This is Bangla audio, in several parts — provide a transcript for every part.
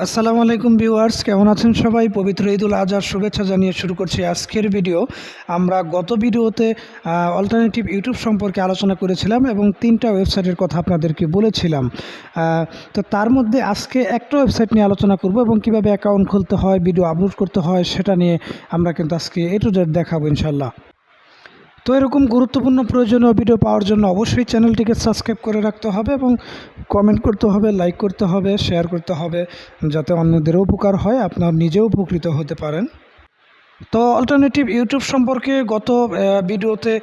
আসসালামু আলাইকুম ভিউয়ার্স, কেমন আছেন সবাই? পবিত্র ঈদুল আজহার শুভেচ্ছা জানিয়ে শুরু করছি আজকের ভিডিও। আমরা গত ভিডিওতে অল্টারনেটিভ ইউটিউব সম্পর্কে আলোচনা করেছিলাম এবং 3টা ওয়েবসাইটের কথা আপনাদেরকে বলেছিলাম। তো তার মধ্যে আজকে একটা ওয়েবসাইট নিয়ে আলোচনা করব এবং কিভাবে অ্যাকাউন্ট খুলতে হয়, ভিডিও আপলোড করতে হয় সেটা নিয়ে আমরা কিন্তু আজকে A to Z দেখাবো ইনশাল্লাহ। তো এরকম গুরুত্বপূর্ণ প্রয়োজনীয় ভিডিও পাওয়ার জন্য অবশ্যই চ্যানেলটিকে সাবস্ক্রাইব করে রাখতে হবে এবং কমেন্ট করতে হবে, লাইক করতে হবে, শেয়ার করতে হবে, যাতে অন্যদেরও উপকার হয়, আপনার নিজেও উপকৃত হতে পারেন। তো অল্টারনেটিভ ইউটিউব সম্পর্কে গত ভিডিওতে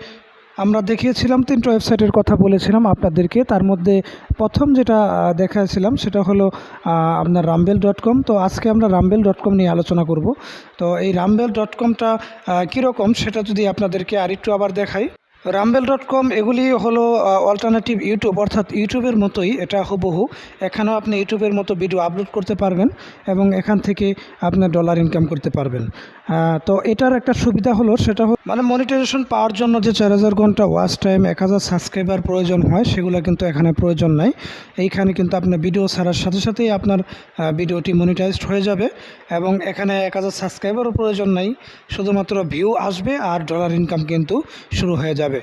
আমরা দেখিয়েছিলাম, 3টা ওয়েবসাইটের কথা বলেছিলাম আপনাদেরকে। তার মধ্যে প্রথম যেটা দেখাচ্ছিলাম সেটা হলো আপনার rumble.com। তো আজকে আমরা rumble.com নিয়ে আলোচনা করব। তো এই rumble.comটা কীরকম সেটা যদি আপনাদেরকে আরেকটু আবার দেখাই। rumble.com এগুলি হলো অল্টারনেটিভ ইউটিউব, অর্থাৎ ইউটিউবের মতোই এটা হুবহু। এখানেও আপনি ইউটিউবের মতো ভিডিও আপলোড করতে পারবেন এবং এখান থেকে আপনার ডলার ইনকাম করতে পারবেন। তো এটার একটা সুবিধা হলো, সেটা হলো মানে মনিটাইজেশন পাওয়ার জন্য যে 4000 ঘন্টা ওয়াচ টাইম, 1000 সাবস্ক্রাইবার প্রয়োজন হয়, সেগুলো কিন্তু এখানে প্রয়োজন নাই। এইখানে কিন্তু আপনার ভিডিও ছাড়ার সাথে সাথেই আপনার ভিডিওটি মনিটাইজড হয়ে যাবে এবং এখানে 1000 সাবস্ক্রাইবারও প্রয়োজন নাই, শুধুমাত্র ভিউ আসবে আর ডলার ইনকাম কিন্তু শুরু হয়ে যাবে।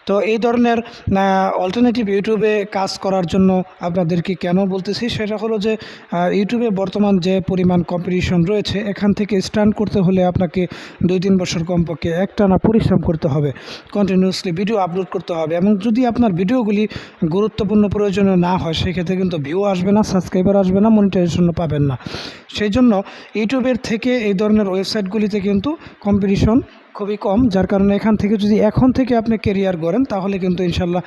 তো এই ধরনের অল্টারনেটিভ ইউটিউবে কাজ করার জন্য আপনাদেরকে কেন বলতেছি, সেটা হলো যে ইউটিউবে বর্তমান যে পরিমাণ কম্পিটিশন রয়েছে, এখান থেকে স্টার্ন করতে হলে আপনাকে 2-3 বছর কমপক্ষে একটানা পরিশ্রম করতে হবে, কন্টিনিউসলি ভিডিও আপলোড করতে হবে এবং যদি আপনার ভিডিওগুলি গুরুত্বপূর্ণ প্রয়োজনীয় না হয়, সেক্ষেত্রে কিন্তু ভিউ আসবে না, সাবস্ক্রাইবার আসবে না, মনিটাইজেশনও পাবেন না। সেই জন্য ইউটিউবের থেকে এই ধরনের ওয়েবসাইটগুলিতে কিন্তু কম্পিটিশন খুবই কম, যার কারণে এখান থেকে যদি এখন থেকে আপনি কেরিয়ার গড়েন, তাহলে কিন্তু ইনশাল্লাহ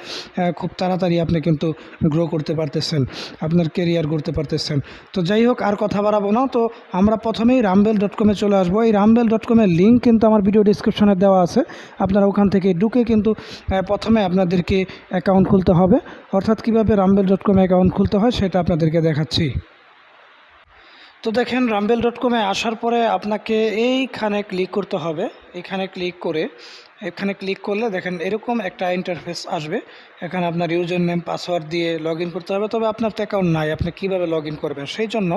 খুব তাড়াতাড়ি আপনি কিন্তু গ্রো করতে পারতেছেন, আপনার কেরিয়ার গড়তে পারতেছেন। তো যাই হোক, আর কথা বাড়াবো না। তো আমরা প্রথমেই rumble.com-এ চলে আসবো। এই rumble.com-এর লিঙ্ক কিন্তু আমার ভিডিও ডিসক্রিপশনে দেওয়া আছে, আপনারা ওখান থেকে ঢুকে কিন্তু প্রথমে আপনাদেরকে অ্যাকাউন্ট খুলতে হবে। অর্থাৎ কীভাবে rumble.com-এ অ্যাকাউন্ট খুলতে হয় সেটা আপনাদেরকে দেখাচ্ছি। তো দেখেন, rumble.com-এ আসার পরে আপনাকে এইখানে ক্লিক করতে হবে। এখানে ক্লিক করলে দেখেন এরকম একটা ইন্টারফেস আসবে। এখানে আপনার ইউজার নেম, পাসওয়ার্ড দিয়ে লগ ইন করতে হবে। তবে আপনার তো অ্যাকাউন্ট নাই, আপনি কীভাবে লগ ইন করবেন? সেই জন্য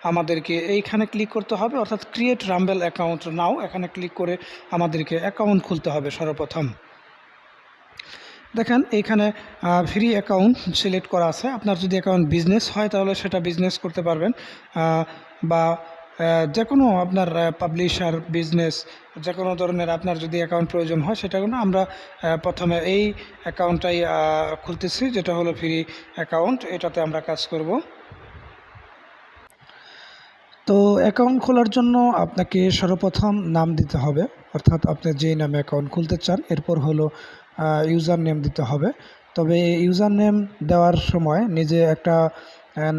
আমাদেরকে এইখানে ক্লিক করতে হবে, অর্থাৎ ক্রিয়েট রাম্বেল অ্যাকাউন্ট নাও। এখানে ক্লিক করে আমাদেরকে অ্যাকাউন্ট খুলতে হবে সর্বপ্রথম। দেখেন এইখানে ফ্রি অ্যাকাউন্ট সিলেক্ট করা আছে। আপনার যদি অ্যাকাউন্ট বিজনেস হয় তাহলে সেটা বিজনেস করতে পারবেন, বা যে কোনো আপনার পাবলিশার, বিজনেস, যে কোনো ধরনের আপনার যদি অ্যাকাউন্ট প্রয়োজন হয় সেটা কোনো। আমরা প্রথমে এই অ্যাকাউন্টটাই খুলতেছি, যেটা হলো ফ্রি অ্যাকাউন্ট, এটাতে আমরা কাজ করব। তো অ্যাকাউন্ট খোলার জন্য আপনাকে সর্বপ্রথম নাম দিতে হবে, অর্থাৎ আপনি যেই নামে অ্যাকাউন্ট খুলতে চান। এরপর হলো ইউজার নেম দিতে হবে। তবে ইউজার নেম দেওয়ার সময় নিজে একটা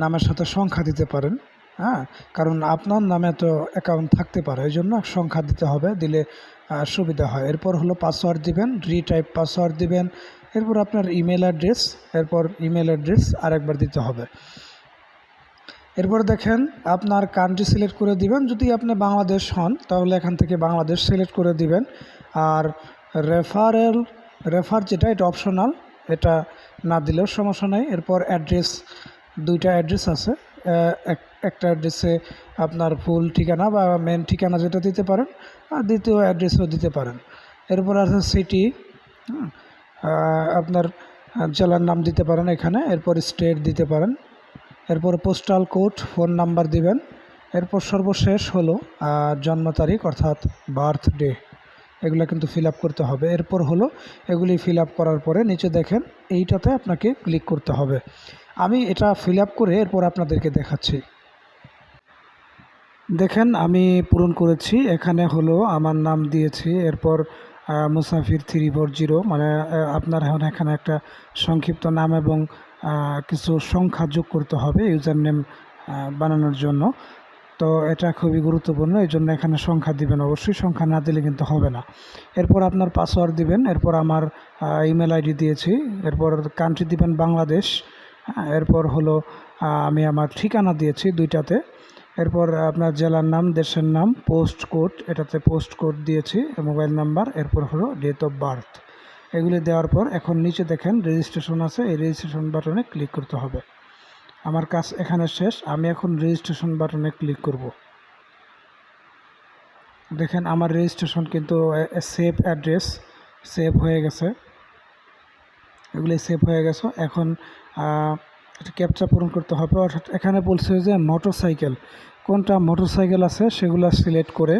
নামের সাথে সংখ্যা দিতে পারেন, হ্যাঁ, কারণ আপনার নামে তো অ্যাকাউন্ট থাকতে পারে, এই জন্য সংখ্যা দিতে হবে, দিলে সুবিধা হয়। এরপর হলো পাসওয়ার্ড দিবেন, রিটাইপ পাসওয়ার্ড দিবেন। এরপর আপনার ইমেল অ্যাড্রেস আরেকবার দিতে হবে। এরপর দেখেন আপনার কান্ট্রি সিলেক্ট করে দিবেন। যদি আপনি বাংলাদেশ হন তাহলে এখান থেকে বাংলাদেশ সিলেক্ট করে দিবেন। আর রেফার যেটা, এটা অপশনাল, এটা না দিলেও সমস্যা নেই। এরপর অ্যাড্রেস, 2টা অ্যাড্রেস আছে। একটা অ্যাড্রেসে আপনার ফুল ঠিকানা বা মেন ঠিকানা যেটা দিতে পারেন, আর দ্বিতীয় অ্যাড্রেসও দিতে পারেন। এরপর আছে সিটি, আপনার জেলার নাম দিতে পারেন এখানে। এরপর স্টেট দিতে পারেন। এরপর পোস্টাল কোড, ফোন নাম্বার দিবেন। এরপর সর্বশেষ হলো জন্ম তারিখ, অর্থাৎ বার্থডে, এগুলো কিন্তু ফিল আপ করতে হবে। এরপর হলো এগুলি ফিল আপ করার পরে নিচে দেখেন এইটাতে আপনাকে ক্লিক করতে হবে। আমি এটা ফিল আপ করে এরপর আপনাদেরকে দেখাচ্ছি। দেখেন আমি পূরণ করেছি। এখানে হলো আমার নাম দিয়েছি, এরপর মুসাফির 340, মানে আপনার এখানে একটা সংক্ষিপ্ত নাম এবং কিছু সংখ্যা যোগ করতে হবে ইউজার নেম বানানোর জন্য। তো এটা খুবই গুরুত্বপূর্ণ, এই জন্য এখানে সংখ্যা দিবেন, অবশ্যই সংখ্যা না দিলে কিন্তু হবে না। এরপর আপনার পাসওয়ার্ড দিবেন। এরপর আমার ইমেল আইডি দিয়েছি। এরপর কান্ট্রি দিবেন বাংলাদেশ। এরপর হলো আমি আমার ঠিকানা দিয়েছি 2টাতে। এরপর আপনার জেলার নাম, দেশের নাম, পোস্ট কোড, এটাতে পোস্ট কোড দিয়েছি, মোবাইল নাম্বার। এরপর হলো ডেট অফ বার্থ। এগুলি দেওয়ার পর এখন নিচে দেখেন রেজিস্ট্রেশন আছে, এই রেজিস্ট্রেশন বাটনে ক্লিক করতে হবে। আমার কাজ এখানে শেষ। আমি এখন রেজিস্ট্রেশন বাটনে ক্লিক করব। দেখেন আমার রেজিস্ট্রেশন কিন্তু সেভ অ্যাড্রেস সেভ হয়ে গেছে, এগুলি সেভ হয়ে গেছে। এখন একটা ক্যাপচা পূরণ করতে হবে। অর্থাৎ এখানে বলছে যে মোটরসাইকেল, কোনটা মোটরসাইকেল আছে সেগুলো সিলেক্ট করে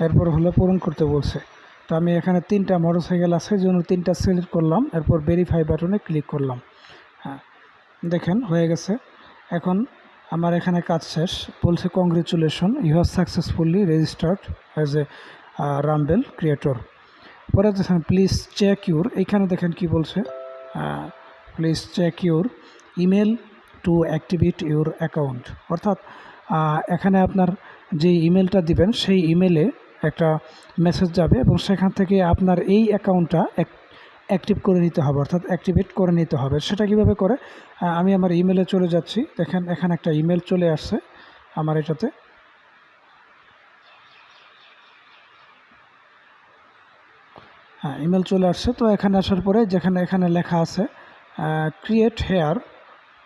এরপর হলো পূরণ করতে বলছে। তো আমি এখানে 3টা মোটরসাইকেল আছে, জন্য 3টা সিলেক্ট করলাম, এরপর ভেরিফাই বাটনে ক্লিক করলাম। হ্যাঁ, দেখেন হয়ে গেছে। এখন আমার এখানে কাজ শেষ। বলছে congratulation, you have successfully registered as a Rumble creator. পরে দেখেন প্লিজ চেক ইউর, এইখানে দেখেন কি বলছে, please check your email to activate your account. অর্থাৎ এখানে আপনার যে ইমেলটা দিবেন সেই ইমেলে একটা মেসেজ যাবে এবং সেখান থেকে আপনার এই অ্যাকাউন্টটা অ্যাক্টিভ করে নিতে হবে, অর্থাৎ অ্যাক্টিভেট করে নিতে হবে। সেটা কিভাবে করে, আমি আমার ইমেলে চলে যাচ্ছি। দেখেন এখানে একটা ইমেল চলে আসছে আমার এটাতে। হ্যাঁ, ইমেল চলে আসছে। তো এখানে আসার পরে এখানে লেখা আছে create hair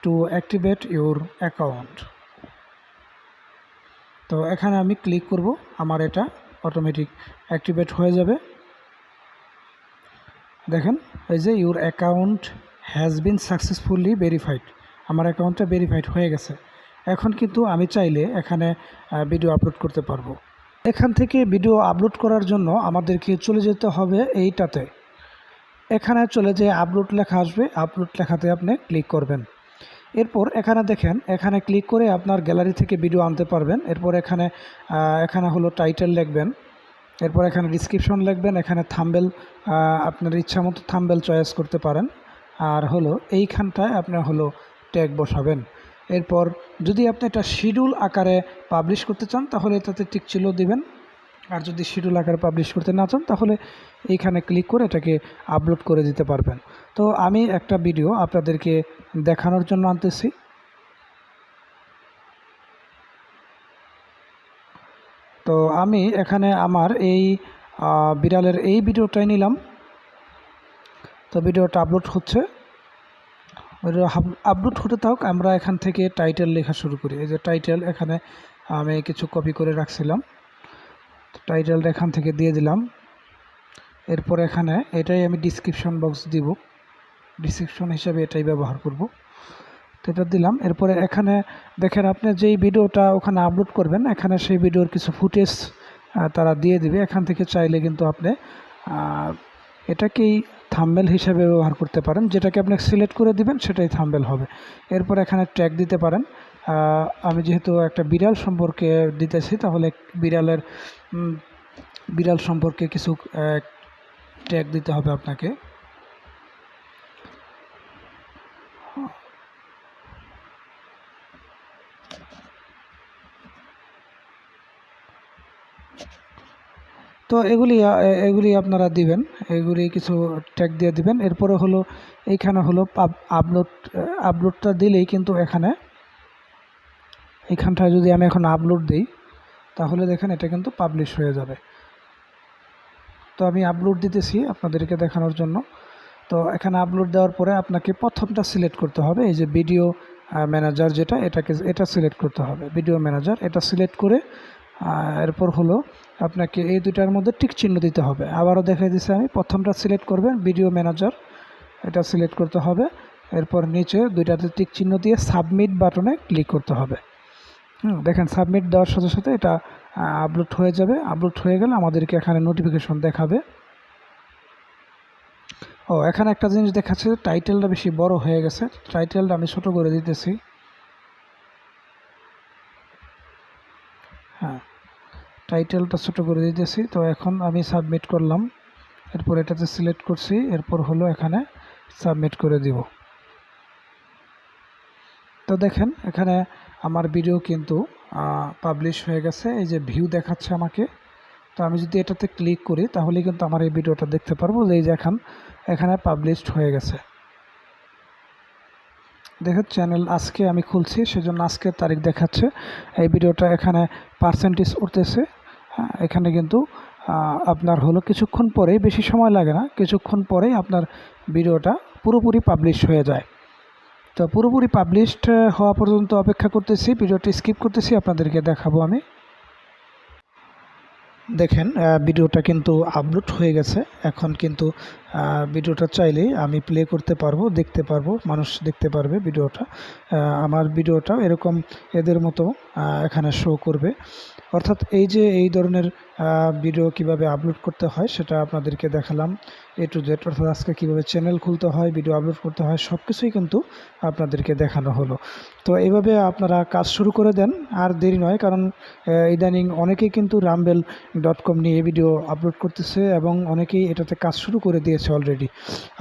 two activate your account. তো এখানে আমি ক্লিক করব, আমার এটা অটোমেটিক অ্যাক্টিভেট হয়ে যাবে। দেখেন এই যে your account has been successfully verified, আমার অ্যাকাউন্টটা ভেরিফাইড হয়ে গেছে। এখন কিন্তু আমি চাইলে এখানে ভিডিও আপলোড করতে পারবো। এখান থেকে ভিডিও আপলোড করার জন্য আমাদেরকে চলে যেতে হবে এইটাতে। এখানে চলে যে আপলোড লেখা আসবে, আপলোড লেখাতে আপনি ক্লিক করবেন। এরপর এখানে দেখেন, এখানে ক্লিক করে আপনার গ্যালারি থেকে ভিডিও আনতে পারবেন। এরপর এখানে হলো টাইটেল লিখবেন, এরপর এখানে ডিসক্রিপশন লিখবেন, এখানে থাম্বনেল আপনার ইচ্ছা মতো থাম্বনেল চয়েস করতে পারেন। আর হলো এইখানটায় আপনার হলো ট্যাগ বসাবেন। এরপর যদি আপনি এটা শিডিউল আকারে পাবলিশ করতে চান তাহলে এটাতে টিক চিহ্ন দিবেন, আর যদি শিডিউল আকারে পাবলিশ করতে না চান তাহলে এইখানে ক্লিক করে এটাকে আপলোড করে দিতে পারবেন। তো আমি একটা ভিডিও আপনাদেরকে দেখানোর জন্য আনতেছি। তো আমি এখানে আমার এই বিড়ালের এই ভিডিওটাই নিলাম। তো ভিডিওটা আপলোড হচ্ছে, আপলোড হতে থাক। আমরা এখান থেকে টাইটেল লেখা শুরু করি। এই যে টাইটেল, এখানে আমি কিছু কপি করে রাখছিলাম, টাইটেলটা এখান থেকে দিয়ে দিলাম। এরপর এখানে এটাই আমি ডিসক্রিপশন বক্স দিব, ডিসক্রিপশন হিসাবে এটাই ব্যবহার করব। তো এটা দিলাম। এরপরে এখানে দেখেন আপনি যেই ভিডিওটা ওখানে আপলোড করবেন, এখানে সেই ভিডিওর কিছু ফুটেজ তারা দিয়ে দিবে। এখান থেকে চাইলে কিন্তু আপনি এটাকেই থাম্বনেল হিসেবে ব্যবহার করতে পারেন, যেটাকে আপনি সিলেক্ট করে দিবেন সেটাই থাম্বনেল হবে। এরপর এখানে ট্যাগ দিতে পারেন। আমি যেহেতু একটা বিড়াল সম্পর্কে দিতেছি, তাহলে বিড়াল সম্পর্কে কিছু ট্যাগ দিতে হবে আপনাকে। তো এগুলি আপনারা দিবেন, এগুলি কিছু ট্যাগ দিয়ে দিবেন। এরপরে হলো এইখানে হলো আপলোডটা দিলেই কিন্তু এইখানটায় যদি আমি এখন আপলোড দিই তাহলে দেখেন এটা কিন্তু পাবলিশ হয়ে যাবে। তো আমি আপলোড দিতেছি আপনাদেরকে দেখানোর জন্য। তো এখানে আপলোড দেওয়ার পরে আপনাকে প্রথমটা সিলেক্ট করতে হবে, এই যে ভিডিও ম্যানেজার, এটা সিলেক্ট করতে হবে, ভিডিও ম্যানেজার। এটা সিলেক্ট করে এরপর হলো আপনাকে এই দুটার মধ্যে টিক চিহ্ন দিতে হবে। আবারও দেখাই দিচ্ছি, আমি প্রথমটা সিলেক্ট করবেন ভিডিও ম্যানেজার, এটা সিলেক্ট করতে হবে। এরপর নিচে দুইটাতে টিক চিহ্ন দিয়ে সাবমিট বাটনে ক্লিক করতে হবে। দেখেন সাবমিট দেওয়ার সাথে সাথে এটা আপলোড হয়ে যাবে। আপলোড হয়ে গেলে আমাদেরকে এখানে নোটিফিকেশন দেখাবে। এখানে একটা জিনিস দেখাচ্ছে, টাইটেলটা বেশি বড় হয়ে গেছে, টাইটেলটা আমি ছোট করে দিতেছি। হ্যাঁ, টাইটেলটা ছোট করে দিতেছি। তো এখন আমি সাবমিট করলাম, এরপর এটাতে সিলেক্ট করছি, এরপর হলো এখানে সাবমিট করে দিব। তো দেখেন এখানে আমার ভিডিও কিন্তু পাবলিশ হয়ে গেছে, এই যে ভিউ দেখাচ্ছে আমাকে। তো আমি যদি এটাতে ক্লিক করি তাহলে কিন্তু আমার এই ভিডিওটা দেখতে পারবো যে এই যে এখানে পাবলিশড হয়ে গেছে। দেখেন চ্যানেল আজকে আমি খুলছি, সেজন্য আজকের তারিখ দেখাচ্ছে। এই ভিডিওটা এখানে পার্সেন্টেজ উঠতেছে। এখানে কিন্তু আপনার হলো কিছুক্ষণ পরেই, বেশি সময় লাগে না, কিছুক্ষণ পরেই আপনার ভিডিওটা পুরোপুরি পাবলিশ হয়ে যায়। তো পুরোপুরি পাবলিশড হওয়া পর্যন্ত অপেক্ষা করতেছি, ভিডিওটি স্কিপ করতেছি, আপনাদেরকে দেখাবো আমি। দেখেন ভিডিওটা কিন্তু আপলোড হয়ে গেছে। এখন কিন্তু ভিডিওটা চাইলেই আমি প্লে করতে পারবো, দেখতে পারবো, মানুষ দেখতে পারবে ভিডিওটা। আমার ভিডিওটাও এরকম এদের মতো এখানে শো করবে। অর্থাৎ এই যে এই ধরনের ভিডিও কিভাবে আপলোড করতে হয় সেটা আপনাদেরকে দেখালাম A to Z। অর্থাৎ আজকে কীভাবে চ্যানেল খুলতে হয়, ভিডিও আপলোড করতে হয়, সব কিছুই কিন্তু আপনাদেরকে দেখানো হলো। তো এইভাবে আপনারা কাজ শুরু করে দেন, আর দেরি নয়, কারণ ইদানিং অনেকেই কিন্তু rumble.com নিয়ে ভিডিও আপলোড করতেছে এবং অনেকেই এটাতে কাজ শুরু করে দিয়েছে অলরেডি।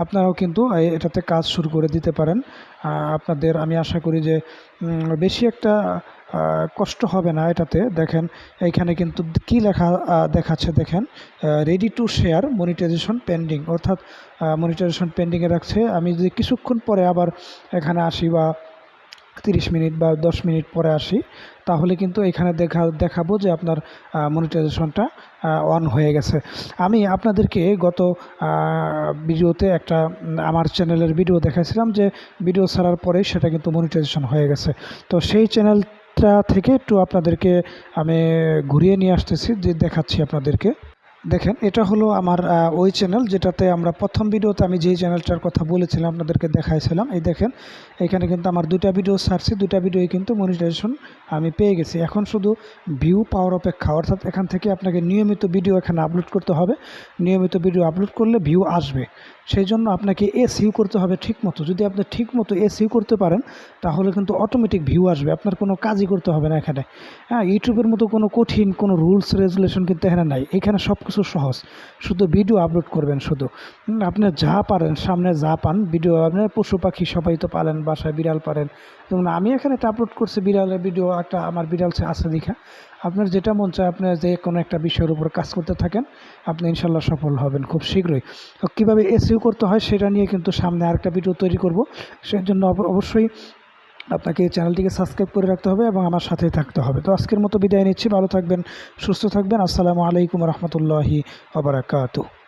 আপনারাও কিন্তু এটাতে কাজ শুরু করে দিতে পারেন। আপনাদের আমি আশা করি যে বেশি একটা কষ্ট হবে না এটাতে। দেখেন এইখানে কিন্তু কি লেখা দেখাচ্ছে, দেখেন ready to share, monetization pending, অর্থাৎ মনিটাইজেশন পেন্ডিংয়ে রাখছে। আমি যদি কিছুক্ষণ পরে আবার এখানে আসি বা 30 মিনিট বা 10 মিনিট পরে আসি, তাহলে কিন্তু এখানে দেখাবো যে আপনার মনিটাইজেশনটা অন হয়ে গেছে। আমি আপনাদেরকে গত ভিডিওতে একটা আমার চ্যানেলের ভিডিও দেখাইছিলাম যে ভিডিও ছাড়ার পরেই সেটা কিন্তু মনিটাইজেশন হয়ে গেছে। তো সেই চ্যানেলটা থেকে একটু আপনাদেরকে আমি ঘুরিয়ে নিয়ে আসতেছি, যে দেখাচ্ছি আপনাদেরকে। দেখেন এটা হলো আমার ওই চ্যানেল যেটাতে আমরা প্রথম ভিডিওতে আমি যেই চ্যানেলটার কথা বলেছিলাম আপনাদেরকে দেখাইছিলাম। এই দেখেন এখানে কিন্তু আমার দুইটা ভিডিও ছাড়ছি, দুইটা ভিডিওই কিন্তু মনিটাইজেশন আমি পেয়ে গেছি। এখন শুধু ভিউ পাওয়ার অপেক্ষা, অর্থাৎ এখান থেকে আপনাকে নিয়মিত ভিডিও এখানে আপলোড করতে হবে। নিয়মিত ভিডিও আপলোড করলে ভিউ আসবে, সেই জন্য আপনাকে এসইউ করতে হবে ঠিকমতো। যদি আপনি ঠিকমতো এসইউ করতে পারেন তাহলে কিন্তু অটোমেটিক ভিউ আসবে, আপনার কোনো কাজই করতে হবে না এখানে। হ্যাঁ, ইউটিউবের মতো কোনো কঠিন কোনো রুলস রেগুলেশন কিন্তু এখানে নাই। এখানে সব কিছু সহজ, শুধু ভিডিও আপলোড করবেন। শুধু আপনি যা পারেন, সামনে যা পান ভিডিও, আপনার পশু পাখি সবাই তো পালেন, বাসায় বিড়াল পারেন। যেমন আমি এখানে একটা আপলোড করছি বিড়ালের ভিডিও, একটা আমার বিড়াল আছে দেখা। আপনার যেটা মন চায় আপনি যে কোনো একটা বিষয়ের উপর কাজ করতে থাকেন, আপনি ইনশাল্লাহ সফল হবেন খুব শীঘ্রই। তো কীভাবে এসইও করতে হয় সেটা নিয়ে কিন্তু সামনে আরেকটা ভিডিও তৈরি করব। সেই জন্য অবশ্যই আপনাকে এই চ্যানেলটিকে সাবস্ক্রাইব করে রাখতে হবে এবং আমার সাথেই থাকতে হবে। তো আজকের মতো বিদায় নিচ্ছি, ভালো থাকবেন, সুস্থ থাকবেন। আসসালামু আলাইকুম রহমতুল্লাহি ওয়া বারাকাতুহু।